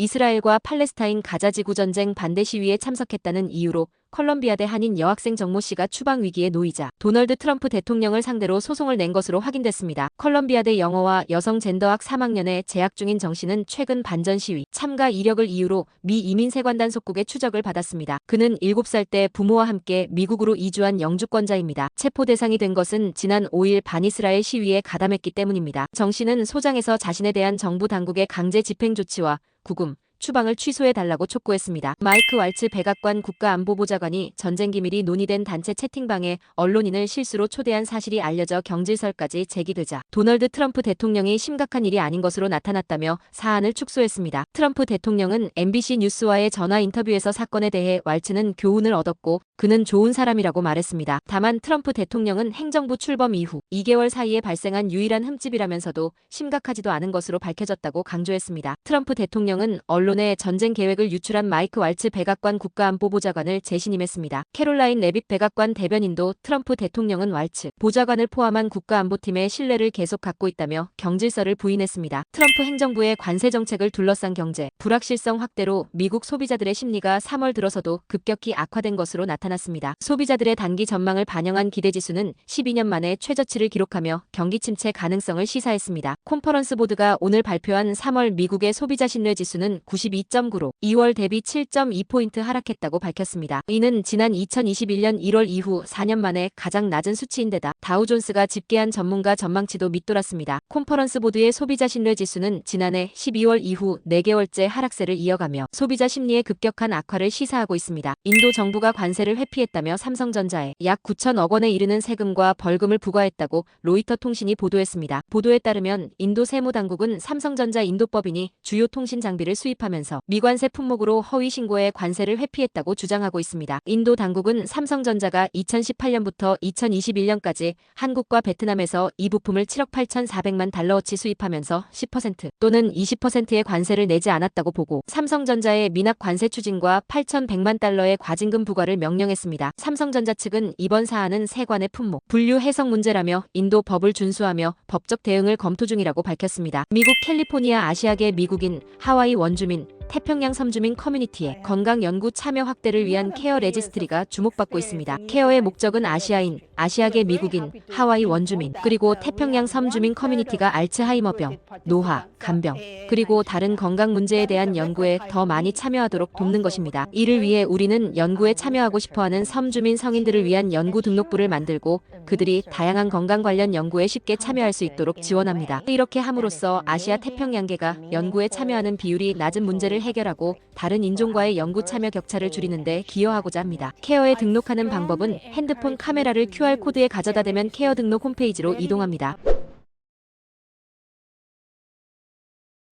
이스라엘과 팔레스타인 가자 지구 전쟁 반대 시위에 참석했다는 이유로 컬럼비아대 한인 여학생 정모 씨가 추방 위기에 놓이자 도널드 트럼프 대통령을 상대로 소송을 낸 것으로 확인됐습니다. 컬럼비아대 영어와 여성 젠더학 3학년에 재학 중인 정 씨는 최근 반전 시위 참가 이력을 이유로 미 이민세관단 속국의 추적을 받았습니다. 그는 7살 때 부모와 함께 미국으로 이주한 영주권자입니다. 체포 대상이 된 것은 지난 5일 반이스라엘 시위에 가담했기 때문입니다. 정 씨는 소장에서 자신에 대한 정부 당국의 강제 집행 조치와 구금, 추방을 취소해달라고 촉구했습니다. 마이크 왈츠 백악관 국가안보보좌관이 전쟁 기밀이 논의된 단체 채팅방에 언론인을 실수로 초대한 사실이 알려져 경질설까지 제기되자 도널드 트럼프 대통령이 심각한 일이 아닌 것으로 나타났다며 사안을 축소했습니다. 트럼프 대통령은 MBC 뉴스와의 전화 인터뷰에서 사건에 대해 왈츠는 교훈을 얻었고 그는 좋은 사람이라고 말했습니다. 다만 트럼프 대통령은 행정부 출범 이후 2개월 사이에 발생한 유일한 흠집이라면서도 심각하지도 않은 것으로 밝혀졌다고 강조했습니다. 트럼프 대통령은 언론에 전쟁 계획을 유출한 마이크 왈츠 백악관 국가안보보좌관을 재신임했습니다. 캐롤라인 레빗 백악관 대변인도 트럼프 대통령은 왈츠 보좌관을 포함한 국가안보팀의 신뢰를 계속 갖고 있다며 경질설을 부인했습니다. 트럼프 행정부의 관세 정책을 둘러싼 경제 불확실성 확대로 미국 소비자들의 심리가 3월 들어서도 급격히 악화된 것으로 나타났습니다. 소비자들의 단기 전망을 반영한 기대지수는 12년 만에 최저치를 기록하며 경기 침체 가능성을 시사했습니다. 컨퍼런스 보드가 오늘 발표한 3월 미국의 소비자 신뢰 지수는 92.9로 2월 대비 7.2포인트 하락했다고 밝혔습니다. 이는 지난 2021년 1월 이후 4년 만에 가장 낮은 수치인데다 다우존스가 집계한 전문가 전망치도 밑돌았습니다. 컨퍼런스 보드의 소비자 신뢰 지수는 지난해 12월 이후 4개월째 하락세를 이어가며 소비자 심리의 급격한 악화를 시사하고 있습니다. 인도 정부가 관세를 회피했다며 삼성전자에 약 9천억 원에 이르는 세금과 벌금을 부과했다고 로이터 통신이 보도했습니다. 보도에 따르면 인도 세무당국은 삼성전자 인도법인이 주요 통신 장비를 수입하면서 미관세 품목으로 허위 신고해 관세를 회피했다고 주장하고 있습니다. 인도 당국은 삼성전자가 2018년부터 2021년까지 한국과 베트남에서 이 부품을 7억 8,400만 달러어치 수입하면서 10% 또는 20%의 관세를 내지 않았다고 보고 삼성전자의 미납 관세 추진과 8,100만 달러의 과징금 부과를 명령했습니다. 삼성전자 측은 이번 사안은 세관의 품목 분류 해석 문제라며 인도 법을 준수하며 법적 대응을 검토 중이라고 밝혔습니다. 미국 캘리포니아 아시아계 미국인 하와이 원주민 태평양 섬주민 커뮤니티의 건강 연구 참여 확대를 위한 케어 레지스트리가 주목받고 있습니다. 케어의 목적은 아시아인, 아시아계 미국인, 하와이 원주민, 그리고 태평양 섬주민 커뮤니티가 알츠하이머병, 노화, 간병, 그리고 다른 건강 문제에 대한 연구에 더 많이 참여하도록 돕는 것입니다. 이를 위해 우리는 연구에 참여하고 싶어하는 섬주민 성인들을 위한 연구 등록부를 만들고 그들이 다양한 건강 관련 연구에 쉽게 참여할 수 있도록 지원합니다. 이렇게 함으로써 아시아 태평양계가 연구에 참여하는 비율이 낮은 문제를 해결하고 다른 인종과의 연구 참여 격차를 줄이는 데 기여하고자 합니다. 케어에 등록하는 방법은 핸드폰 카메라를 QR코드에 가져다 대면 케어 등록 홈페이지로 이동합니다.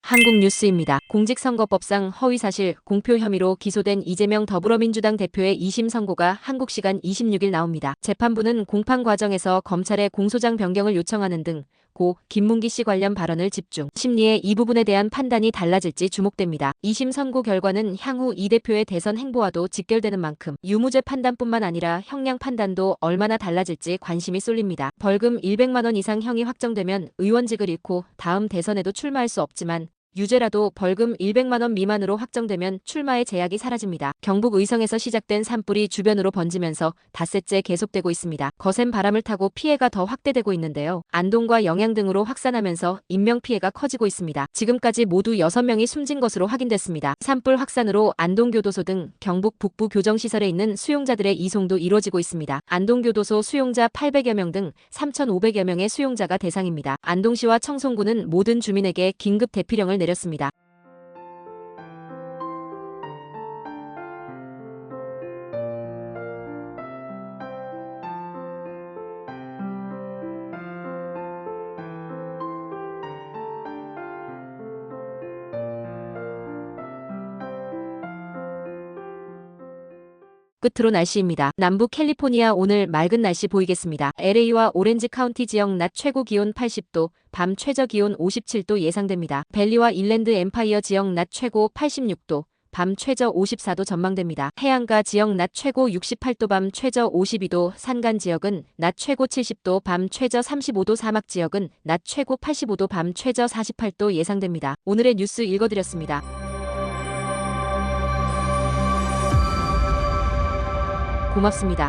한국 뉴스입니다. 공직선거법상 허위사실, 공표 혐의로 기소된 이재명 더불어민주당 대표의 2심 선고가 한국 시간 26일 나옵니다. 재판부는 공판 과정에서 검찰에 공소장 변경을 요청하는 등 고 김문기 씨 관련 발언을 집중 심리해 이 부분에 대한 판단이 달라질지 주목됩니다. 2심 선고 결과는 향후 이 대표의 대선 행보와도 직결되는 만큼 유무죄 판단뿐만 아니라 형량 판단도 얼마나 달라질지 관심이 쏠립니다. 벌금 100만 원 이상 형이 확정되면 의원직을 잃고 다음 대선에도 출마할 수 없지만 유죄라도 벌금 100만 원 미만으로 확정되면 출마의 제약이 사라집니다. 경북 의성에서 시작된 산불이 주변으로 번지면서 닷새째 계속되고 있습니다. 거센 바람을 타고 피해가 더 확대되고 있는데요. 안동과 영양 등으로 확산하면서 인명피해가 커지고 있습니다. 지금까지 모두 6명이 숨진 것으로 확인됐습니다. 산불 확산으로 안동교도소 등 경북 북부 교정시설에 있는 수용자들의 이송도 이루어지고 있습니다. 안동교도소 수용자 800여 명 등 3,500여 명의 수용자가 대상입니다. 안동시와 청송군은 모든 주민에게 긴급 대피령을 내렸습니다. 끝으로 날씨입니다. 남부 캘리포니아 오늘 맑은 날씨 보이겠습니다. LA와 오렌지 카운티 지역 낮 최고 기온 80도, 밤 최저 기온 57도 예상됩니다. 밸리와 인랜드 엠파이어 지역 낮 최고 86도, 밤 최저 54도 전망됩니다. 해안가 지역 낮 최고 68도, 밤 최저 52도, 산간 지역은 낮 최고 70도, 밤 최저 35도, 사막 지역은 낮 최고 85도, 밤 최저 48도 예상됩니다. 오늘의 뉴스 읽어드렸습니다. 고맙습니다.